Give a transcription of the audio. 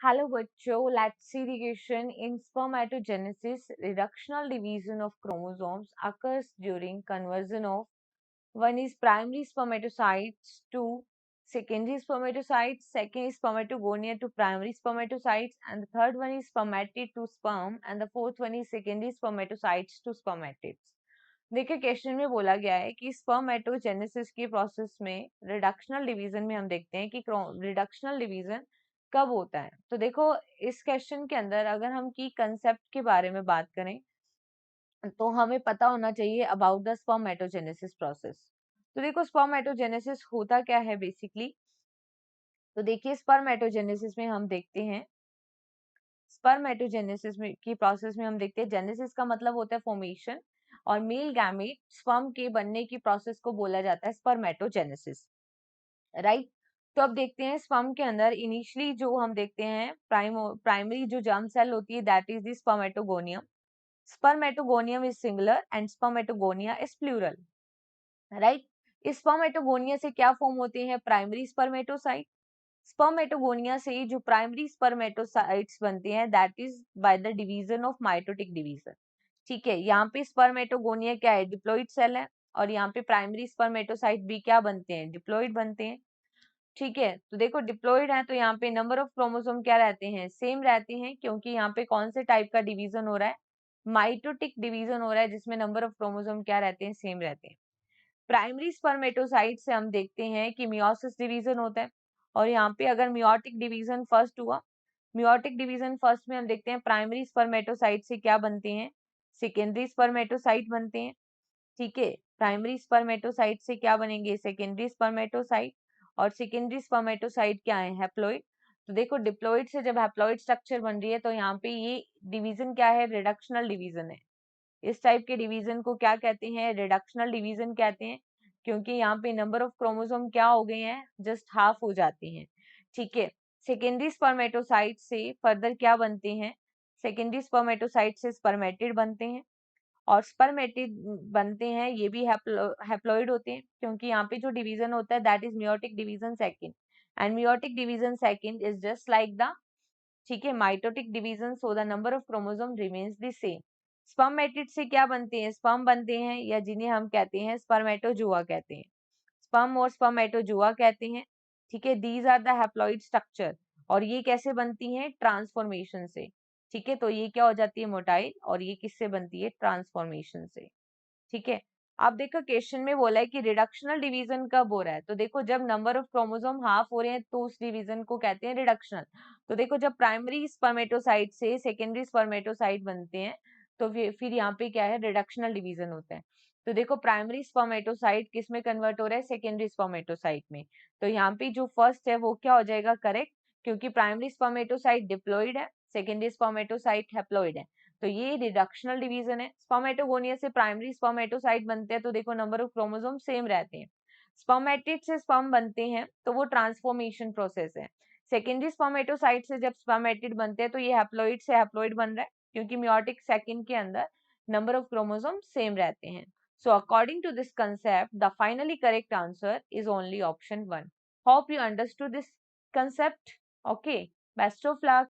Hello बच्चों, let's see the question. In spermatogenesis, reductional division of chromosomes occurs during conversion of one is primary spermatocytes to secondary spermatocytes, second is spermatogonia to primary spermatocytes, and the third one is spermatid to sperm, and the fourth one is secondary spermatocytes to spermatids. देखिए question में बोला गया है कि spermatogenesis के process में reductional division में हम देखते हैं कि रिडक्शनल डिवीजन कब होता है। तो देखो इस क्वेश्चन के अंदर अगर हम की कंसेप्ट के बारे में बात करें तो हमें पता होना चाहिए अबाउट द स्पर्मेटोजेनेसिस प्रोसेस। तो देखो स्पर्मेटोजेनेसिस होता क्या है बेसिकली। तो देखिए स्पर्मेटोजेनेसिस में हम देखते हैं स्पर्मेटोजेनेसिस में की प्रोसेस में हम देखते हैं जेनेसिस का मतलब होता है फॉर्मेशन और मेल गैमेट स्पर्म के बनने की प्रोसेस को बोला जाता है स्पर्मेटोजेनेसिस, राइट। तो अब देखते हैं स्पर्म के अंदर इनिशियली जो हम देखते हैं प्राइमरी जो जर्म सेल होती है that is the spermatogonium. Spermatogonium is singular and spermatogonia is plural, right. इस स्पर्मेटोगोनिया से क्या फॉर्म होते हैं प्राइमरी स्पर्मेटोसाइट। स्पर्मेटोगोनिया से जो प्राइमरी स्पर्मेटोसाइट्स बनते हैं that is by the division of mitotic division. ठीक है, यहाँ पे स्पर्मेटोगोनिया क्या है डिप्लॉइड सेल है और यहाँ पे प्राइमरी स्पर्मेटोसाइट भी क्या बनते हैं डिप्लॉइड बनते हैं। ठीक है, तो देखो डिप्लॉइड है तो यहाँ पे नंबर ऑफ क्रोमोसोम क्या रहते हैं सेम रहते हैं क्योंकि यहाँ पे कौन से टाइप का डिवीजन हो रहा है माइटोटिक डिवीजन हो रहा है जिसमें नंबर ऑफ क्रोमोसोम क्या रहते हैं सेम रहते हैं। प्राइमरी स्पर्मेटोसाइट से हम देखते हैं कि मियोसिस डिवीजन होता है और यहाँ पे अगर मियोटिक डिवीजन फर्स्ट हुआ मियोटिक डिवीजन फर्स्ट में हम देखते हैं प्राइमरी स्पर्मेटोसाइट से क्या बनते हैं सेकेंडरी स्पर्मेटोसाइट बनते हैं। ठीक है, प्राइमरी स्पर्मेटोसाइट से क्या बनेंगे सेकेंडरी स्पर्मेटोसाइट और सेकेंडरी स्पर्मेटोसाइट क्या है हैप्लॉइड। तो देखो डिप्लॉइड से जब हैप्लॉइड स्ट्रक्चर बन रही है तो यहाँ पे ये डिवीजन क्या है रिडक्शनल डिवीजन है। इस टाइप के डिवीजन को क्या कहते हैं रिडक्शनल डिवीजन कहते हैं क्योंकि यहाँ पे नंबर ऑफ क्रोमोसोम क्या हो गए हैं जस्ट हाफ हो जाते हैं। ठीक है, सेकेंडरी स्पर्मेटोसाइट से फर्दर क्या बनते हैं सेकेंडरी स्पर्मेटोसाइट से स्पर्मेटिड बनते हैं और स्पर्मेटिड बनते हैं ये भी हैप्लॉइड होते हैं क्योंकि यहाँ पे जो डिवीजन होता है that is meiotic division second and meiotic division second is just like the ठीक है mitotic division so the number of chromosome remains the same. Spermatid से क्या बनते हैं स्पर्म बनते हैं या जिन्हें हम कहते हैं स्पर्मेटोजुआ कहते हैं स्पर्म और स्पर्मेटोजुआ कहते हैं। ठीक है, these are the haploid structure और ये कैसे बनती हैं ट्रांसफॉर्मेशन से। ठीक है, तो ये क्या हो जाती है मोटाइल और ये किससे बनती है ट्रांसफॉर्मेशन से। ठीक है, आप देखो क्वेश्चन में बोला है कि रिडक्शनल डिवीजन कब हो रहा है। तो देखो जब नंबर ऑफ क्रोमोसोम हाफ हो रहे हैं तो उस डिवीजन को कहते हैं रिडक्शनल। तो देखो जब प्राइमरी स्पर्मेटोसाइट से सेकेंडरी स्पर्मेटोसाइट बनते हैं तो फिर यहाँ पे क्या है रिडक्शनल डिवीजन होता है। तो देखो प्राइमरी स्पर्मेटोसाइट किस में कन्वर्ट हो रहा है सेकेंडरी स्पर्मेटोसाइट में। तो यहाँ पे जो फर्स्ट है वो क्या हो जाएगा करेक्ट क्योंकि प्राइमरी स्पर्मेटोसाइट डिप्लॉइड है सेकेंडरी स्पर्मेटोसाइट हैप्लॉइड है। तो ये रिडक्शनल डिवीजन है। स्पर्मेटोगोनिया से प्राइमरी स्पर्मेटोसाइट बनते हैं तो देखो नंबर ऑफ क्रोमोसोम सेम रहते हैं। स्पर्मेटिड से स्पर्म बनते हैं तो वो ट्रांसफॉर्मेशन प्रोसेस है। सेकेंडरी स्पर्मेटोसाइट से जब स्पर्मेटिड बनते हैं तो ये हैप्लॉइड से हैप्लॉइड बन रहा है क्योंकि मियोटिक सेकंड के अंदर नंबर ऑफ क्रोमोसोम सेम रहते हैं। So according to this concept the finally correct answer is only option 1। Hope you understood this concept. Okay, best of luck.